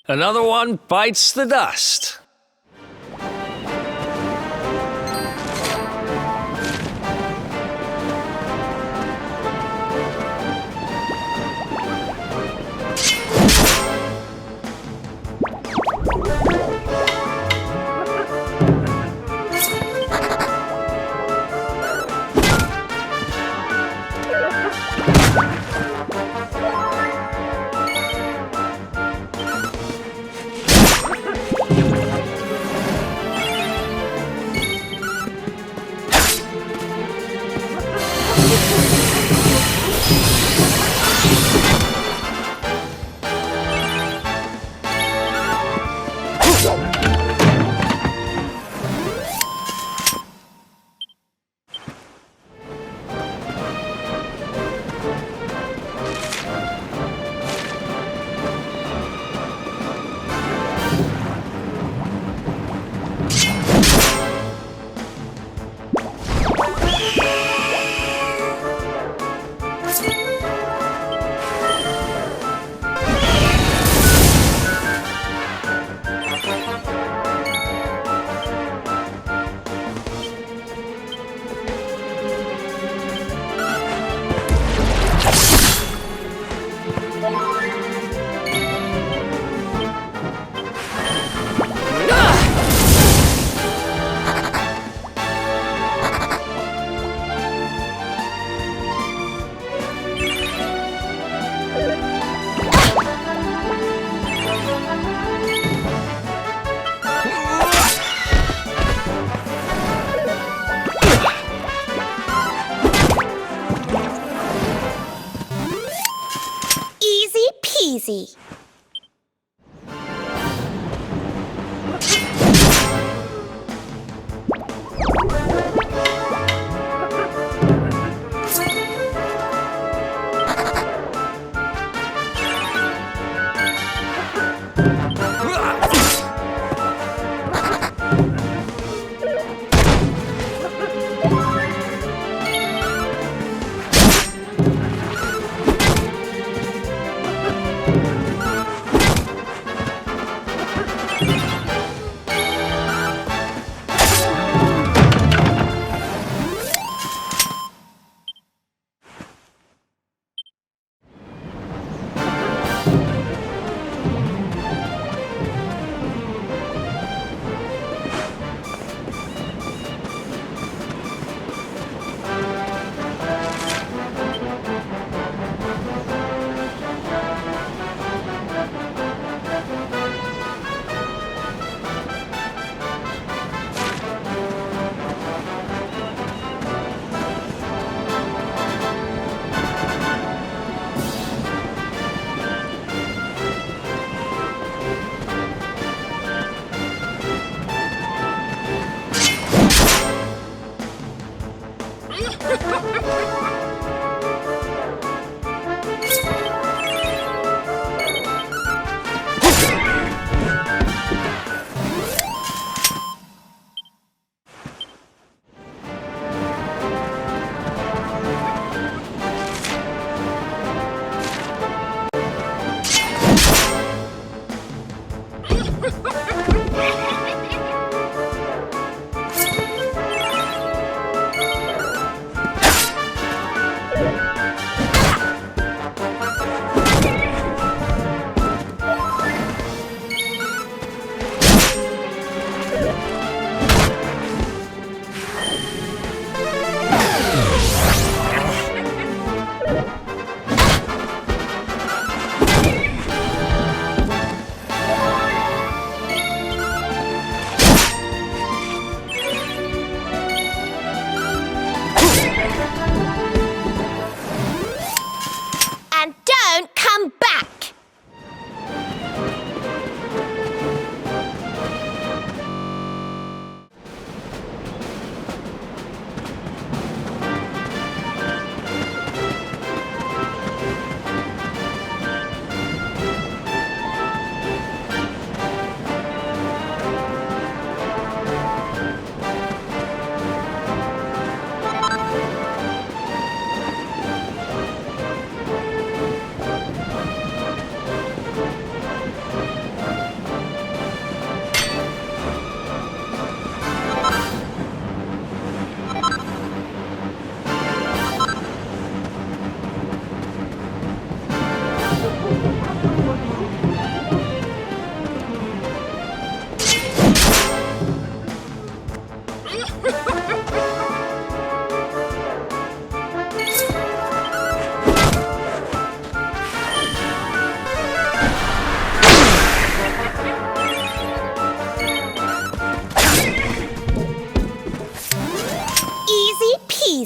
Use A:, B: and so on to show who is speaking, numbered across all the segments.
A: Another one bites the dust.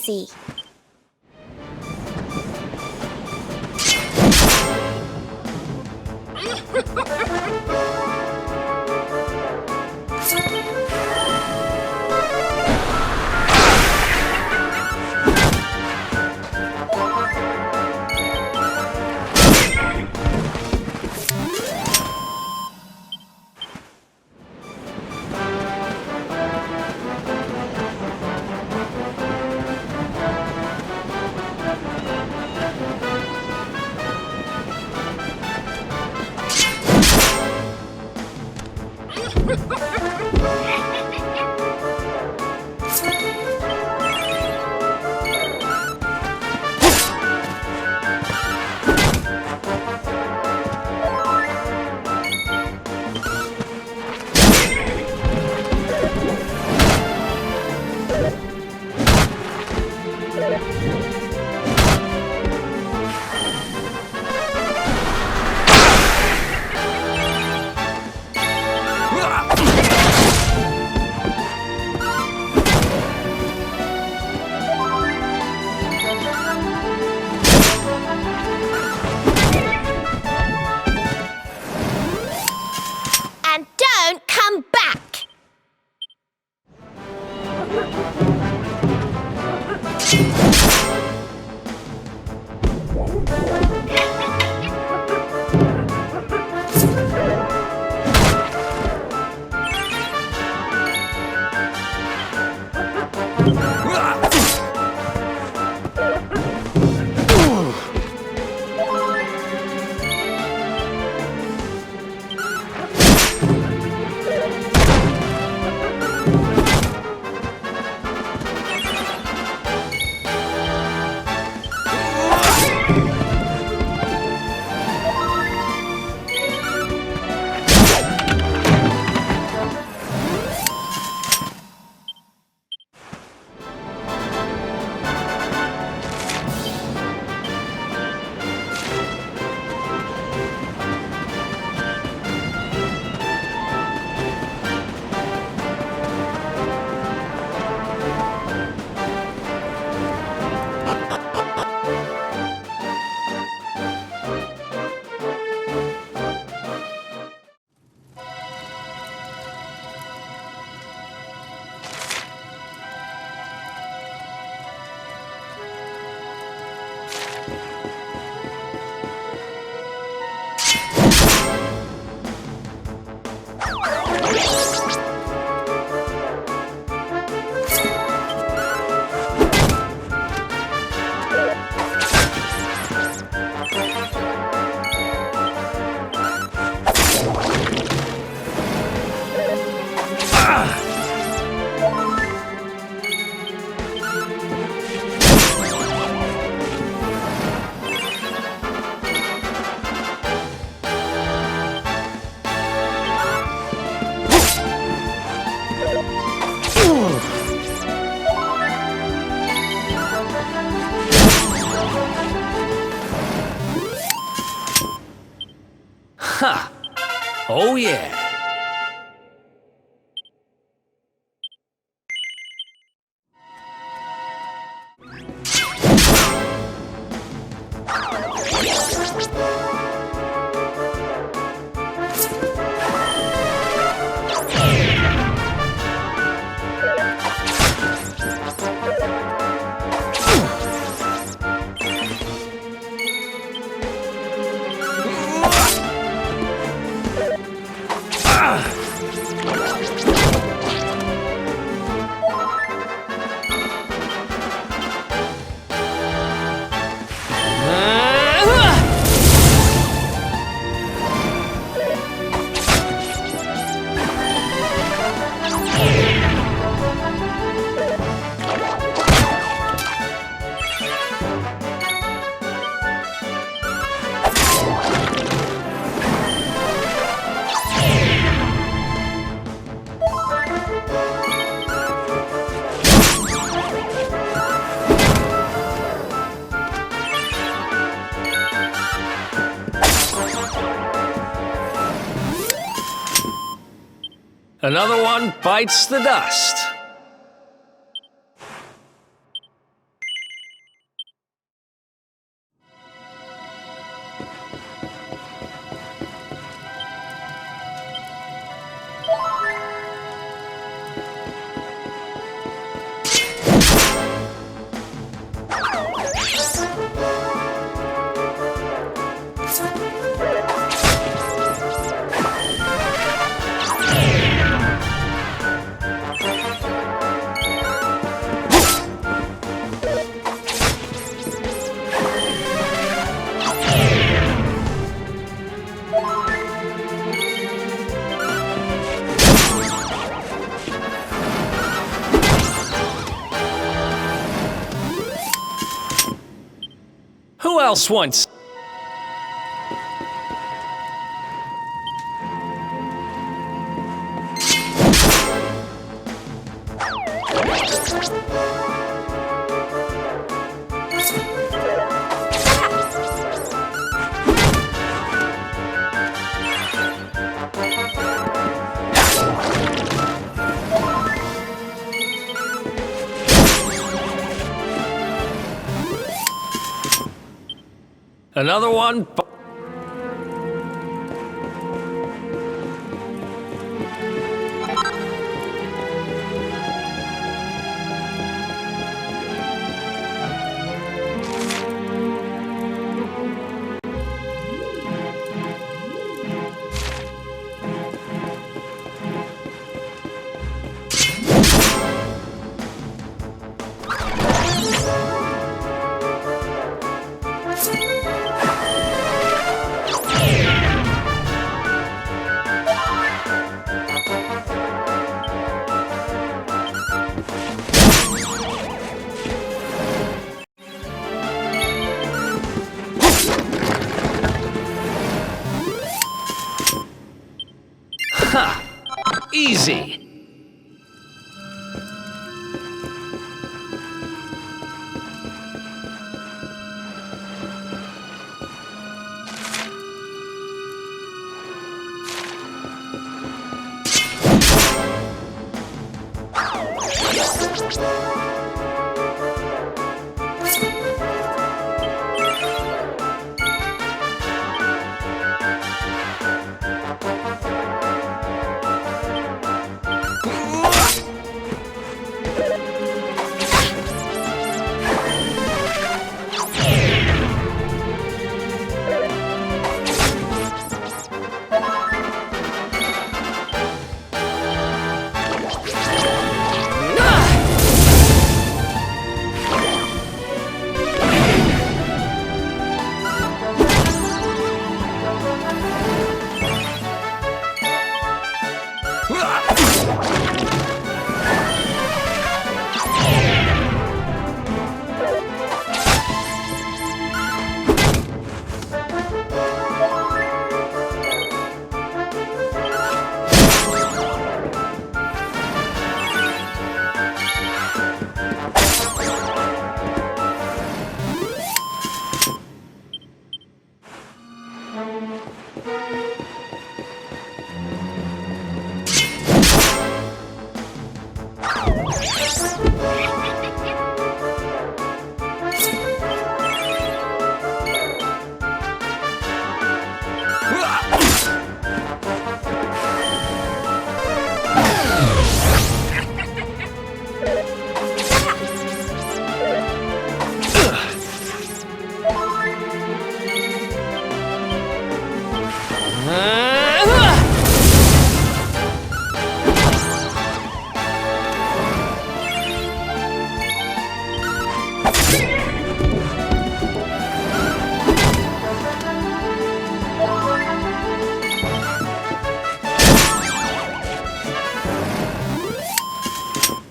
B: easy. And don't come back!
A: Ha! Oh, yeah. Another one bites the dust. else wants? Another one? Ha! Easy!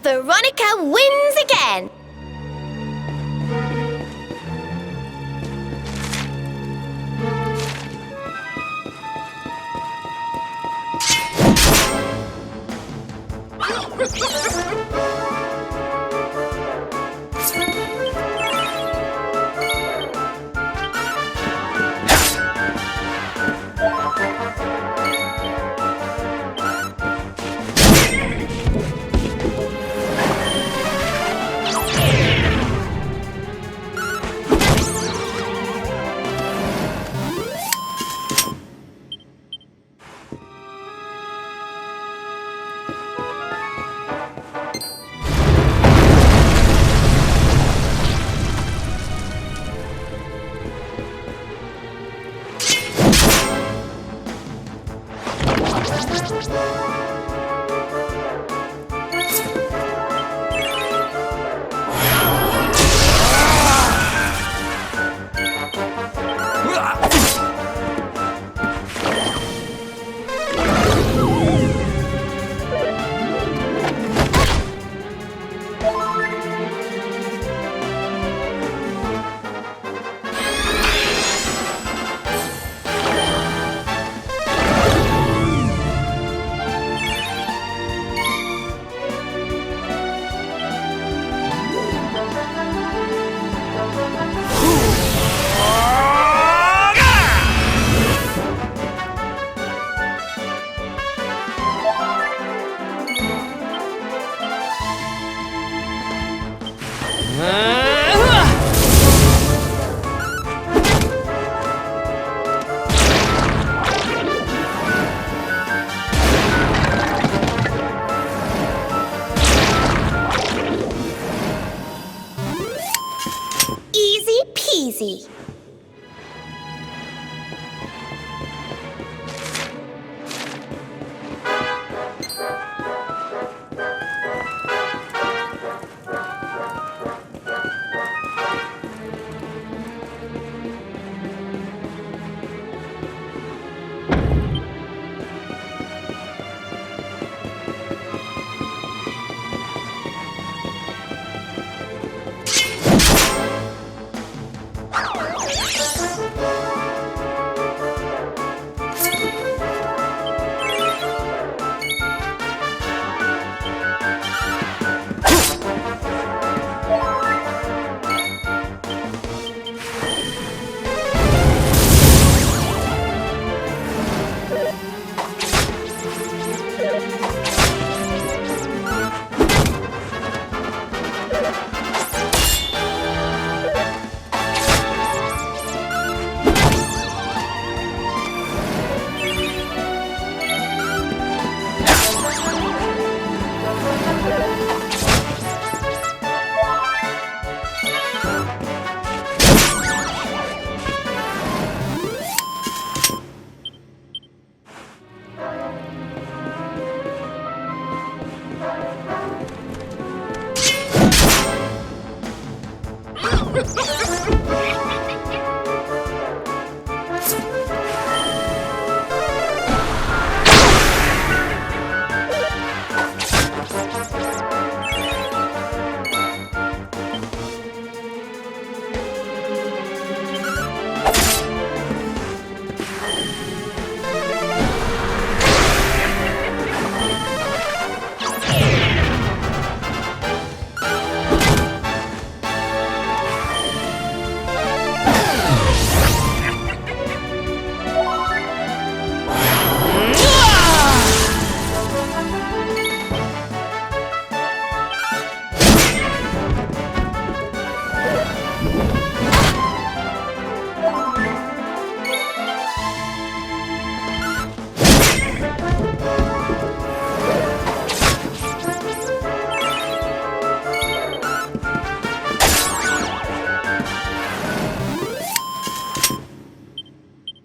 B: Veronica wins again. easy.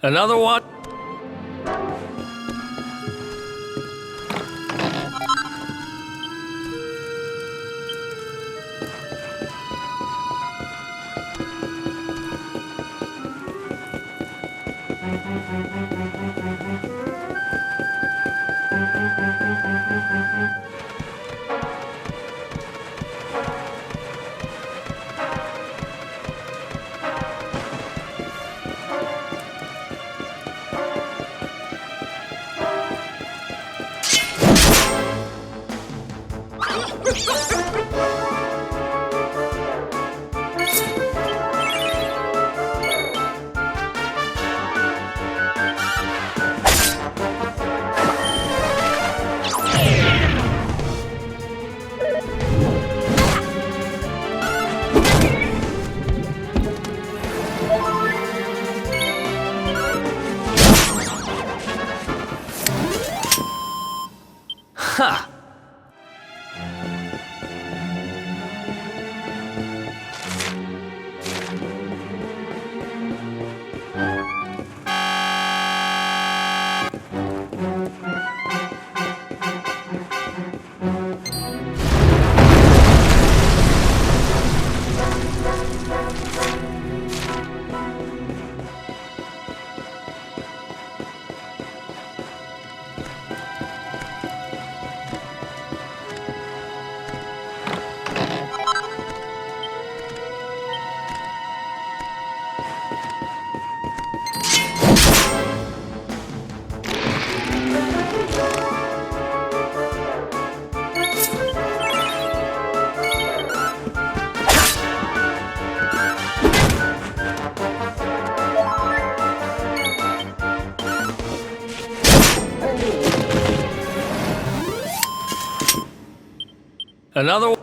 A: Another one? Ha! Another one?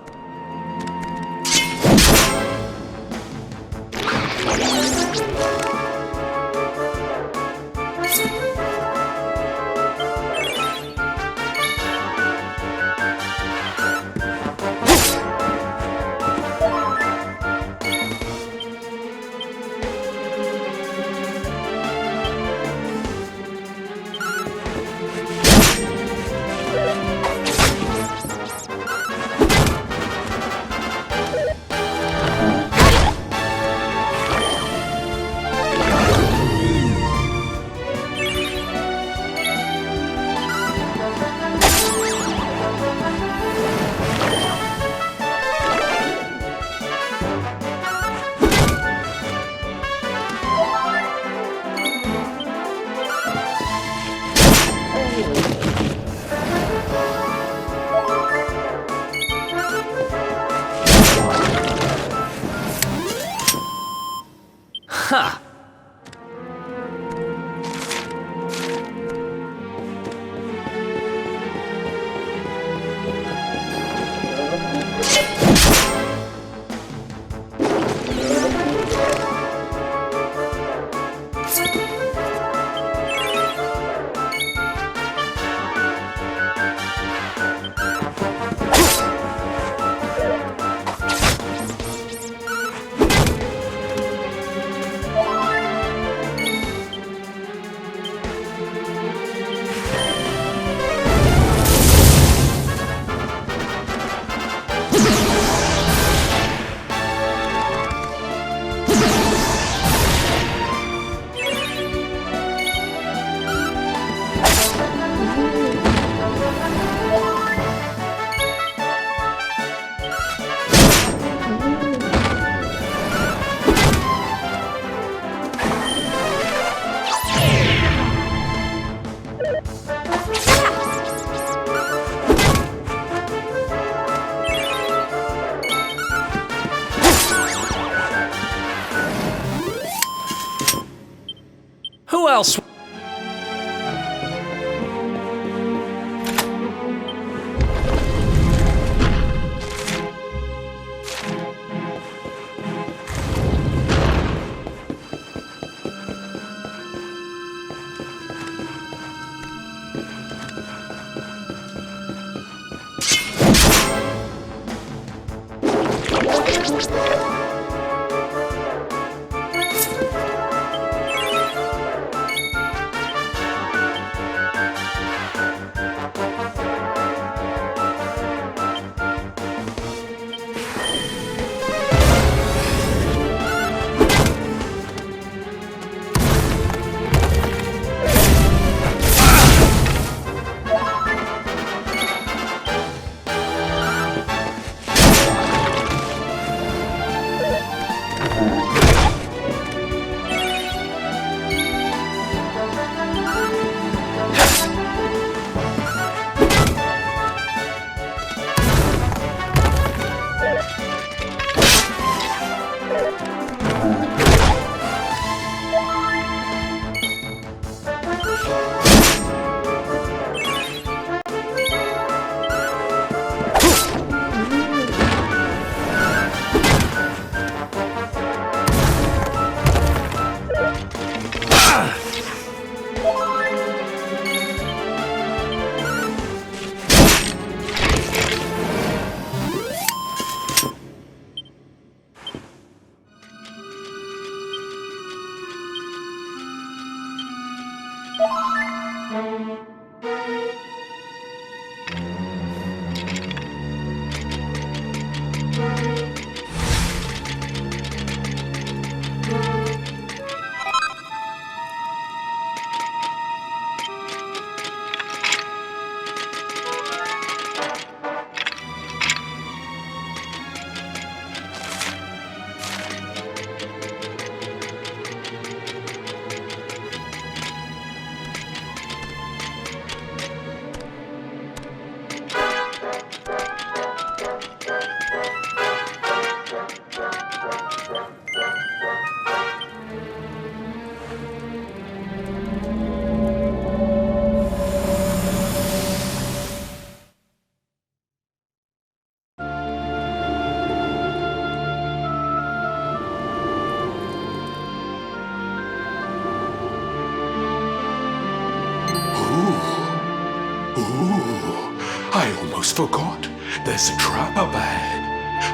C: I almost forgot. There's a trap up ahead.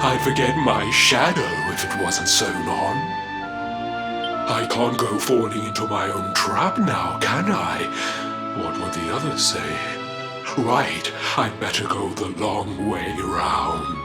C: I'd forget my shadow if it wasn't sewn on. I can't go falling into my own trap now, can I? What would the others say? Right, I'd better go the long way round.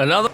A: Another...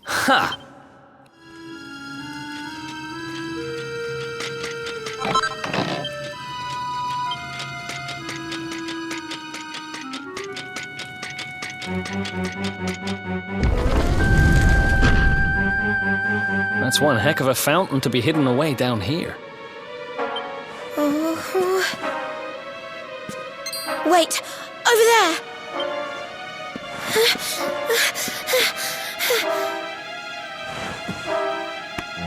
A: Ha! That's one heck of a fountain to be hidden away down here.
B: Wait, over there!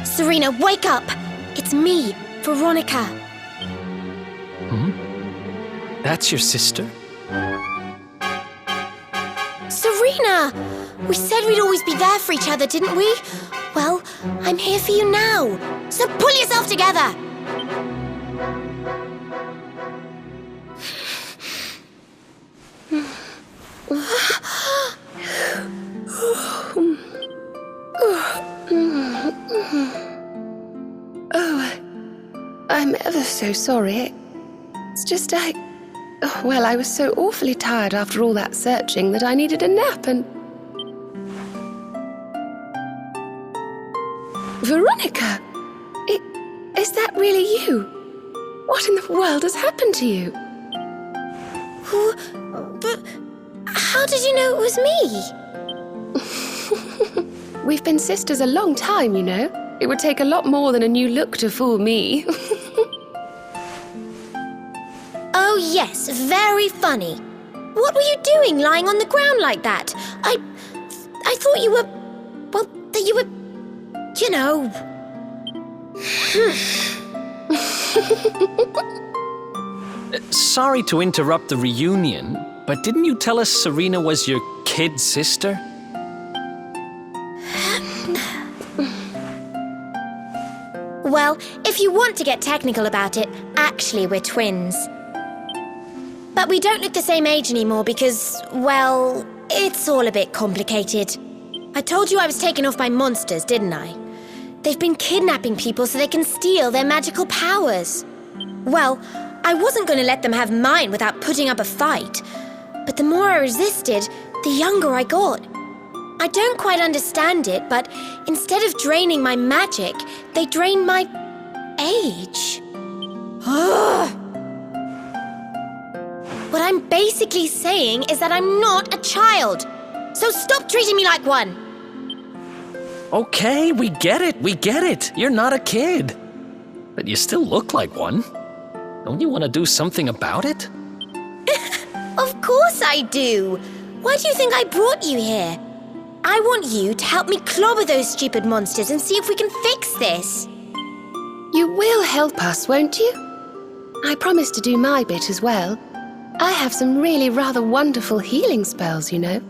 B: Serena, wake up! It's me, Veronica.
A: That's your sister?
B: Serena! We said we'd always be there for each other, didn't we? Well, I'm here for you now. So pull yourself together!
D: I'm ever so sorry. It's just I was so awfully tired after all that searching that I needed a nap and... Veronica! Is that really you? What in the world has happened to you?
B: But how did you know it was me?
D: We've been sisters a long time, you know. It would take a lot more than a new look to fool me.
B: Oh yes, very funny. What were you doing lying on the ground like that? I thought you were... well, that you were... you know...
A: Sorry to interrupt the reunion, but didn't you tell us Serena was your kid sister?
B: Well, if you want to get technical about it, actually we're twins. But we don't look the same age anymore because, well, it's all a bit complicated. I told you I was taken off by monsters, didn't I? They've been kidnapping people so they can steal their magical powers. Well, I wasn't going to let them have mine without putting up a fight. But the more I resisted, the younger I got. I don't quite understand it, but instead of draining my magic, they drain my age. What I'm basically saying is that I'm not a child. So stop treating me like one.
A: Okay, we get it. You're not a kid. But you still look like one. Don't you want to do something about it?
B: Of course I do. Why do you think I brought you here? I want you to help me clobber those stupid monsters and see if we can fix this.
D: You will help us, won't you? I promise to do my bit as well. I have some really rather wonderful healing spells, you know.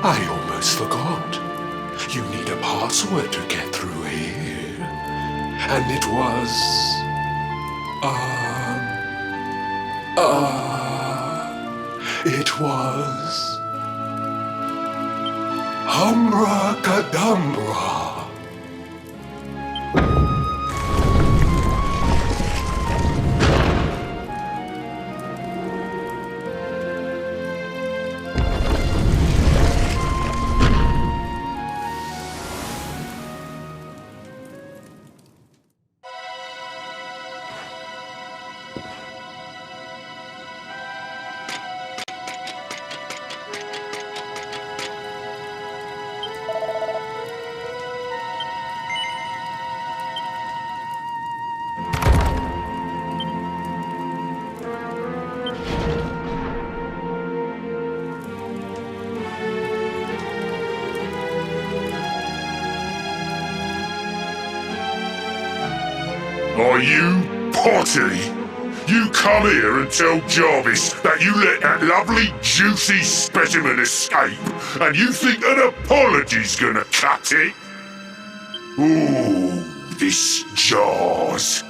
C: I almost forgot. You need a password to get through here. And it was... it was... Humracadabra.
E: Are you potty? You come here and tell Jarvis that you let that lovely juicy specimen escape, and you think an apology's gonna cut it? Ooh, this jars.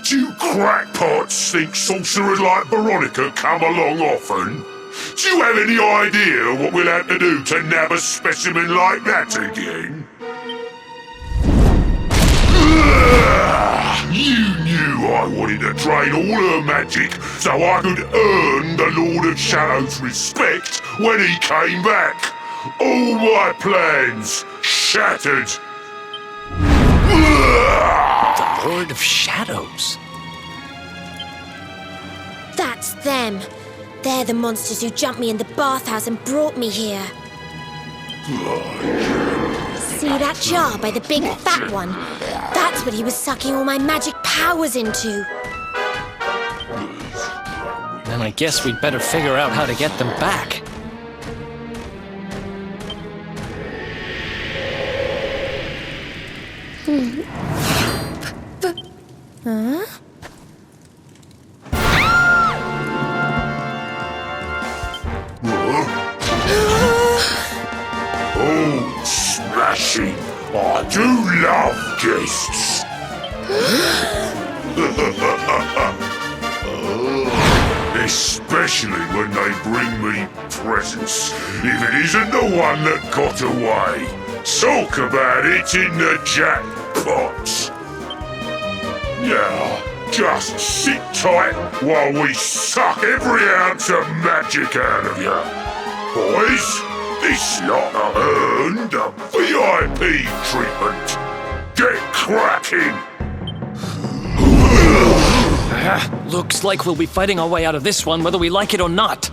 E: Do you crackpots think sorcerers like Veronica come along often? Do you have any idea what we'll have to do to nab a specimen like that again? You knew I wanted to drain all her magic so I could earn the Lord of Shadow's respect when he came back. All my plans shattered.
A: The Lord of Shadows.
B: That's them. They're the monsters who jumped me in the bathhouse and brought me here. See that jar by the big fat one? That's what he was sucking all my magic powers into.
A: Then I guess we'd better figure out how to get them back.
B: Huh?
E: Oh, smashing! I do love guests! Especially when they bring me presents, if it isn't the one that got away. Talk about it in the jackpot! Yeah, just sit tight while we suck every ounce of magic out of you. Boys, this lot have earned a VIP treatment. Get cracking!
A: Looks like we'll be fighting our way out of this one whether we like it or not.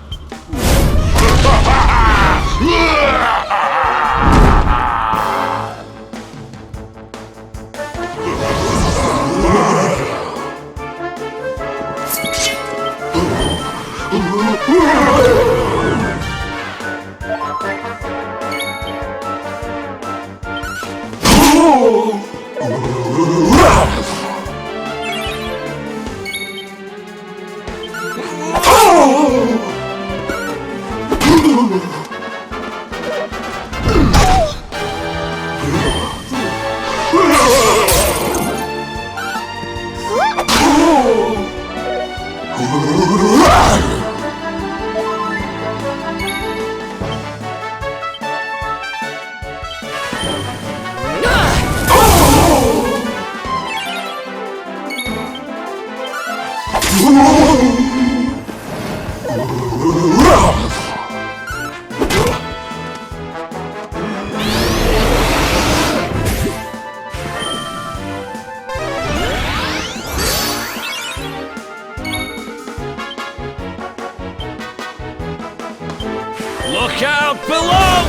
A: Look out below!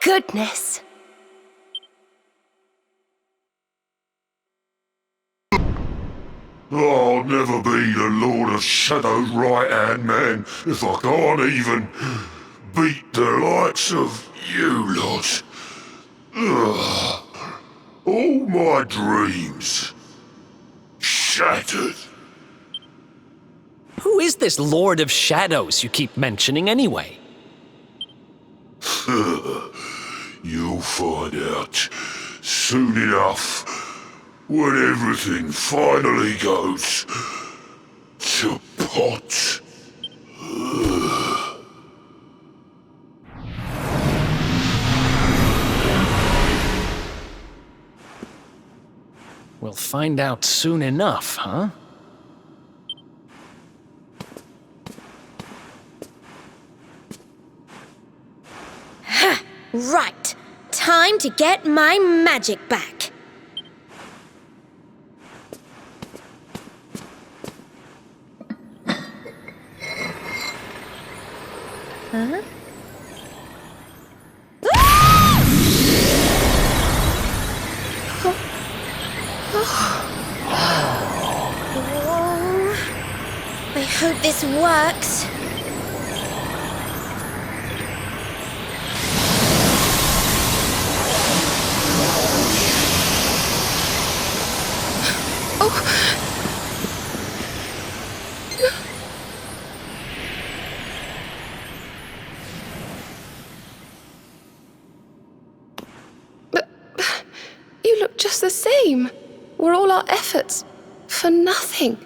D: Goodness.
E: I'll never be the Lord of Shadow's right-hand man if I can't even beat the likes of you lot. Ugh. All my dreams shattered.
A: Who is this Lord of Shadows you keep mentioning anyway?
E: You'll find out soon enough when everything finally goes to pot.
A: We'll find out soon enough, huh?
B: Right. Time to get my magic back. Huh? Oh, I hope this works.
D: But you look just the same. Were all our efforts for nothing?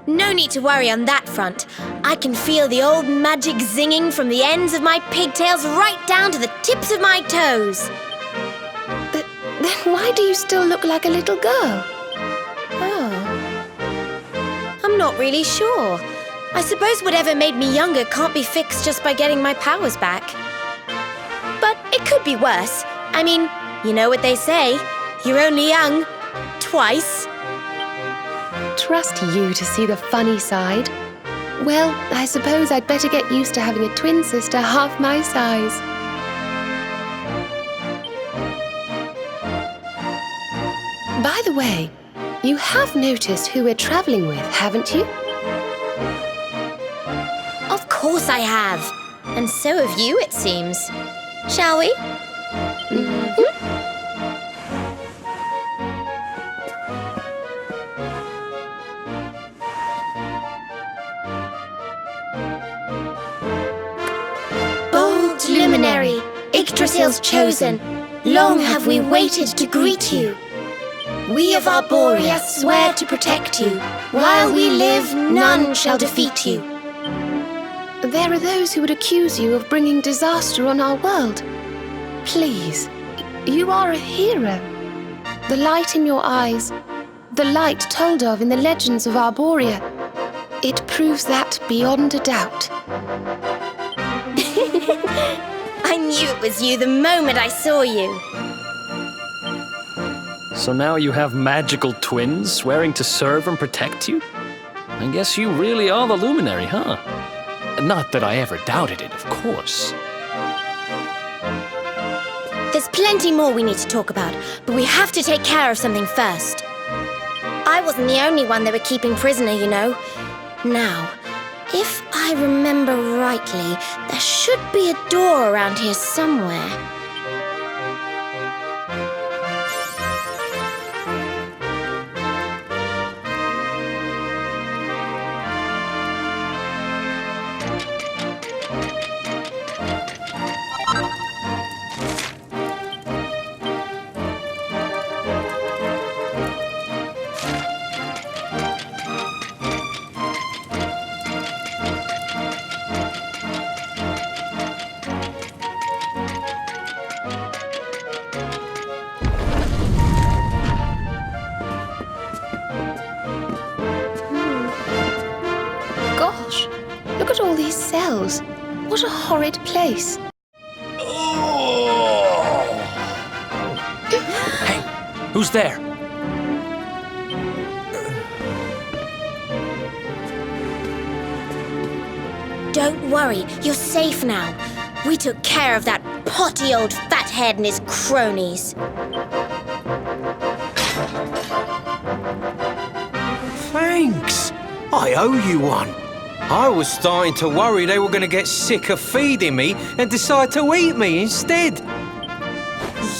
B: No need to worry on that front. I can feel the old magic zinging from the ends of my pigtails right down to the tips of my toes.
D: But then why do you still look like a little girl?
B: Oh. I'm not really sure. I suppose whatever made me younger can't be fixed just by getting my powers back. But it could be worse. I mean, you know what they say. You're only young twice.
D: can't trust you to see the funny side. Well, I suppose I'd better get used to having a twin sister half my size. By the way, you have noticed who we're traveling with, haven't you?
B: Of course I have. And so have you, it seems. Shall we? Bold luminary, Yggdrasil's chosen, long have we waited to greet you. We of Arborea swear to protect you. While we live, none shall defeat you.
D: There are those who would accuse you of bringing disaster on our world. Please, you are a hero. The light in your eyes, the light told of in the legends of Arborea, it proves that beyond a doubt.
B: I knew it was you the moment I saw you.
A: So now you have magical twins swearing to serve and protect you? I guess you really are the luminary, huh? Not that I ever doubted it, of course.
B: There's plenty more we need to talk about, but we have to take care of something first. I wasn't the only one they were keeping prisoner, you know. Now, if I remember rightly, there should be a door around here somewhere.
D: Gosh, look at all these cells. What a horrid place.
A: Hey, who's there?
B: Don't worry, you're safe now. We took care of that potty old fathead and his cronies.
F: Thanks. I owe you one. I was starting to worry they were going to get sick of feeding me and decide to eat me instead.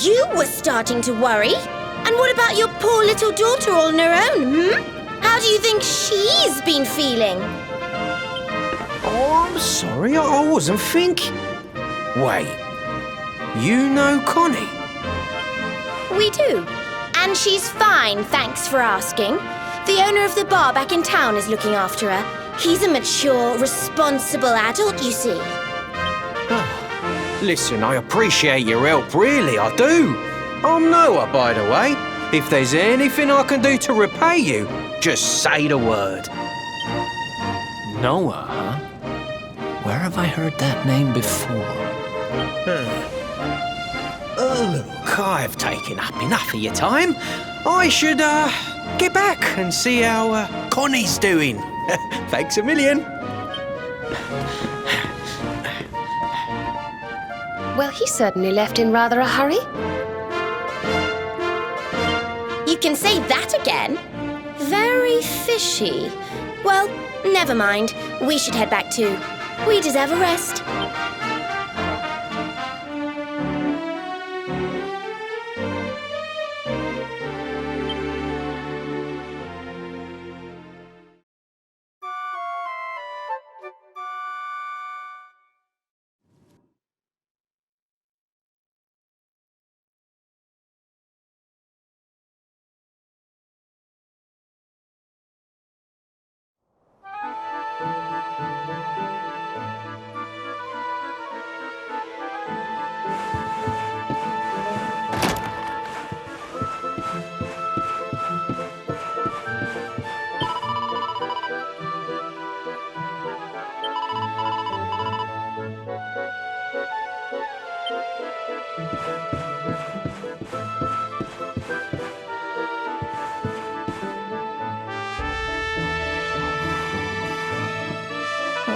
B: You were starting to worry? And what about your poor little daughter all on her own, How do you think she's been feeling?
F: Oh, I'm sorry, I wasn't thinking. Wait, you know Connie?
B: We do. And she's fine, thanks for asking. The owner of the bar back in town is looking after her. He's a mature, responsible adult, you see.
F: Listen, I appreciate your help, really, I do. I'm Noah, by the way. If there's anything I can do to repay you, just say the word.
A: Noah, huh? Where have I heard that name before?
F: Look, I've taken up enough of your time. I should, get back and see how, Connie's doing. Thanks a million.
D: Well, he certainly left in rather a hurry.
B: You can say that again? Very fishy. Well, never mind. We should head back too. We deserve a rest.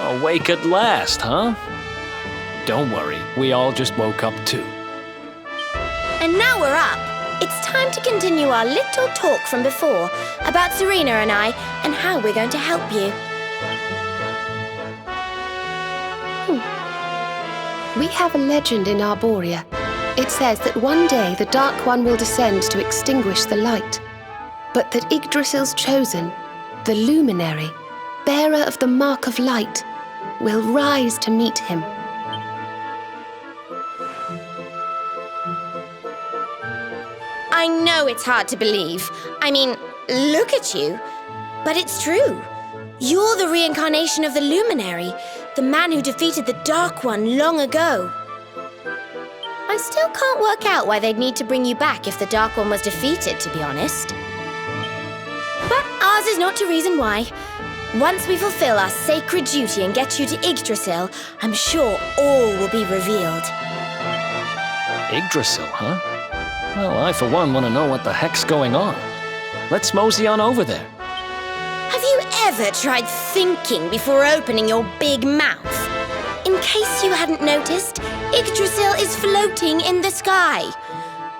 A: Awake at last, huh? Don't worry, we all just woke up too.
B: And now we're up. It's time to continue our little talk from before about Serena and I and how we're going to help you.
D: We have a legend in Arborea. It says that one day the Dark One will descend to extinguish the light, but that Yggdrasil's chosen, the Luminary, bearer of the Mark of Light, will rise to meet him.
B: I know it's hard to believe. I mean, look at you. But it's true. You're the reincarnation of the Luminary, the man who defeated the Dark One long ago. I still can't work out why they'd need to bring you back if the Dark One was defeated, to be honest. But ours is not to reason why. Once we fulfill our sacred duty and get you to Yggdrasil, I'm sure all will be revealed.
A: Yggdrasil, huh? Well, I for one want to know what the heck's going on. Let's mosey on over there.
B: Have you ever tried thinking before opening your big mouth? In case you hadn't noticed, Yggdrasil is floating in the sky.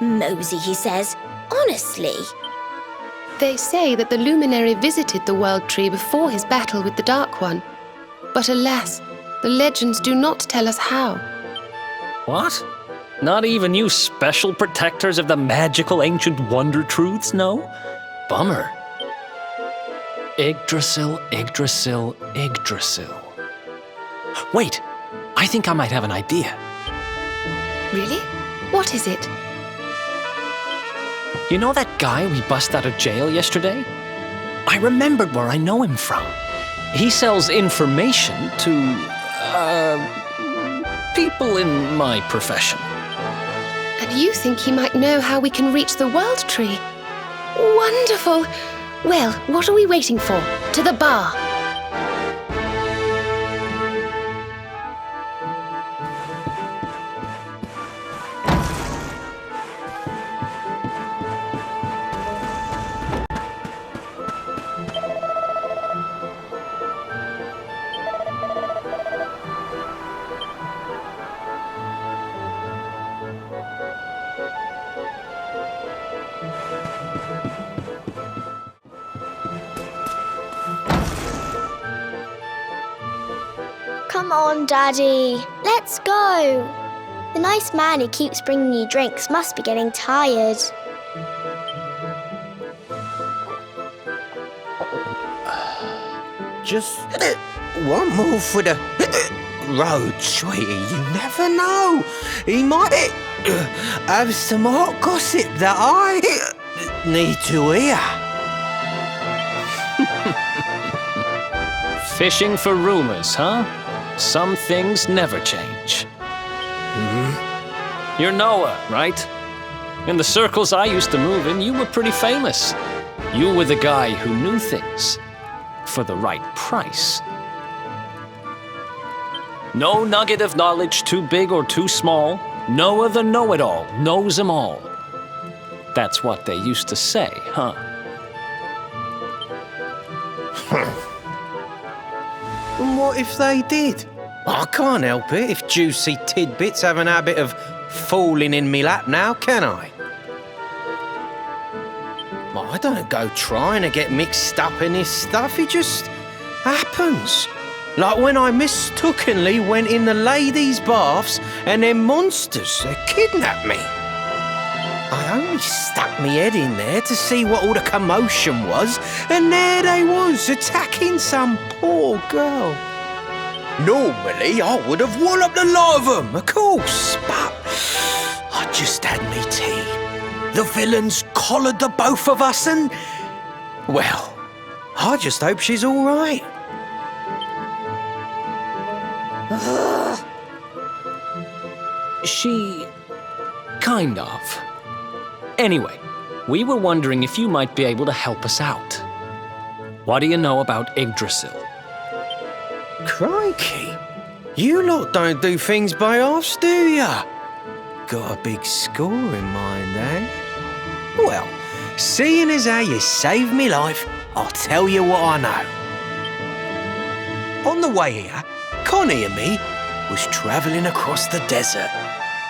B: Mosey, he says. Honestly.
D: They say that the Luminary visited the World Tree before his battle with the Dark One. But alas, the legends do not tell us how.
A: What? Not even you special protectors of the magical ancient wonder truths know? Bummer. Yggdrasil, Yggdrasil, Yggdrasil. Wait, I think I might have an idea.
D: Really? What is it?
A: You know that guy we bust out of jail yesterday? I remembered where I know him from. He sells information to, people in my profession.
D: And you think he might know how we can reach the World Tree? Wonderful! Well, what are we waiting for? To the bar!
G: Come on, Daddy. Let's go. The nice man who keeps bringing you drinks must be getting tired.
F: Just one more for the road, sweetie. You never know. He might have some hot gossip that I need to hear.
A: Fishing for rumors, huh? Some things never change. You're Noah, right? In the circles I used to move in, you were pretty famous. You were the guy who knew things. For the right price. No nugget of knowledge too big or too small. Noah the know-it-all knows 'em all. That's what they used to say, huh?
F: And what if they did? I can't help it if juicy tidbits have an habit of falling in me lap now, can I? I don't go trying to get mixed up in this stuff, it just happens. Like when I mistakenly went in the ladies' baths and them monsters kidnapped me. I only stuck my head in there to see what all the commotion was, and there they was, attacking some poor girl. Normally, I would have walloped the lot of them, of course, but I just had me tea. The villains collared the both of us and... well, I just hope she's all right.
A: She... kind of. Anyway, we were wondering if you might be able to help us out. What do you know about Yggdrasil?
F: Crikey, you lot don't do things by halves, do ya? Got a big score in mind, eh? Well, seeing as how you saved me life, I'll tell you what I know. On the way here, Connie and me was travelling across the desert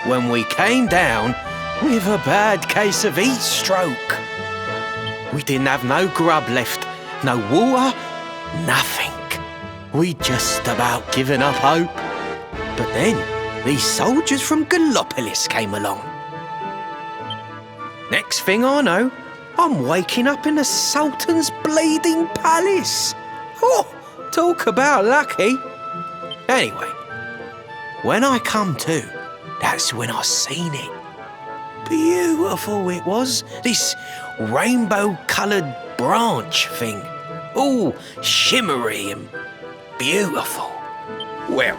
F: when we came down with a bad case of heat stroke. We didn't have no grub left, no water, nothing. We'd just about given up hope. But then these soldiers from Gallopolis came along. Next thing I know, I'm waking up in the Sultan's bleeding palace. Oh, talk about lucky. Anyway, when I come to, that's when I seen it. Beautiful it was, this rainbow-coloured branch thing. All shimmery and beautiful. Well,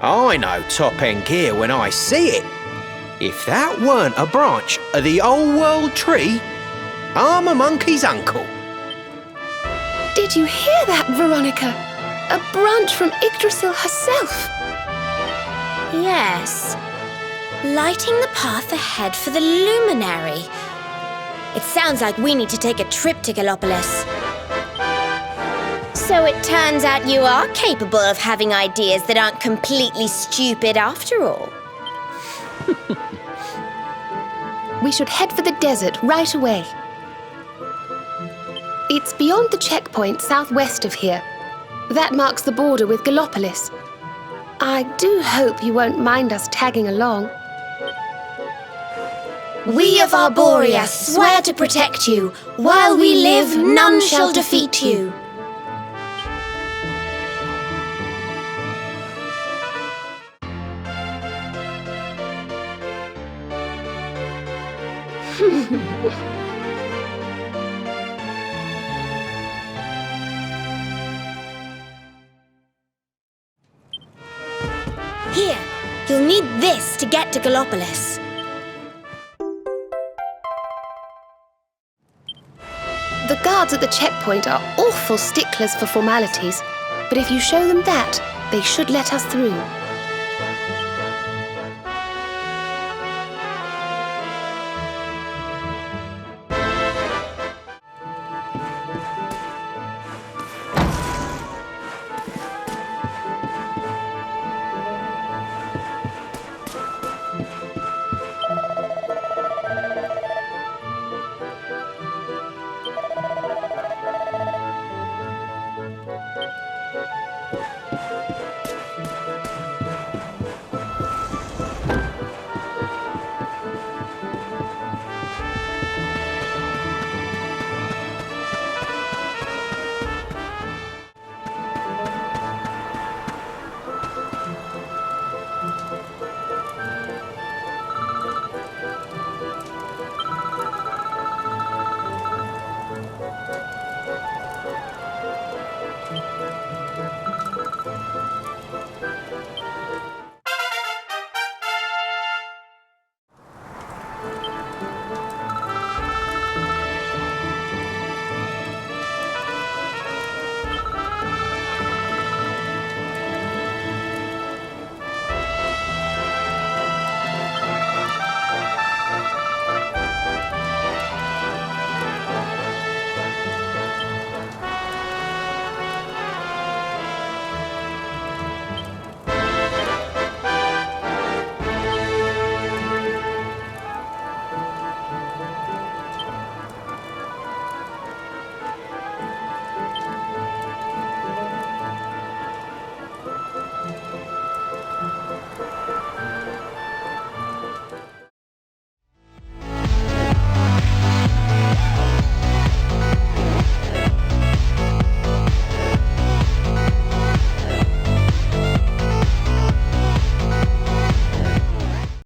F: I know top-end gear when I see it. If that weren't a branch of the old world tree, I'm a monkey's uncle.
D: Did you hear that, Veronica? A branch from Yggdrasil herself.
B: Yes. Lighting the path ahead for the luminary. It sounds like we need to take a trip to Gallopolis. So it turns out you are capable of having ideas that aren't completely stupid after all.
D: We should head for the desert right away. It's beyond the checkpoint southwest of here. That marks the border with Gallopolis. I do hope you won't mind us tagging along.
B: We of Arborea swear to protect you. While we live, none shall defeat you. Here, you'll need this to get to Gallopolis.
D: The guards at the checkpoint are awful sticklers for formalities, but if you show them that, they should let us through.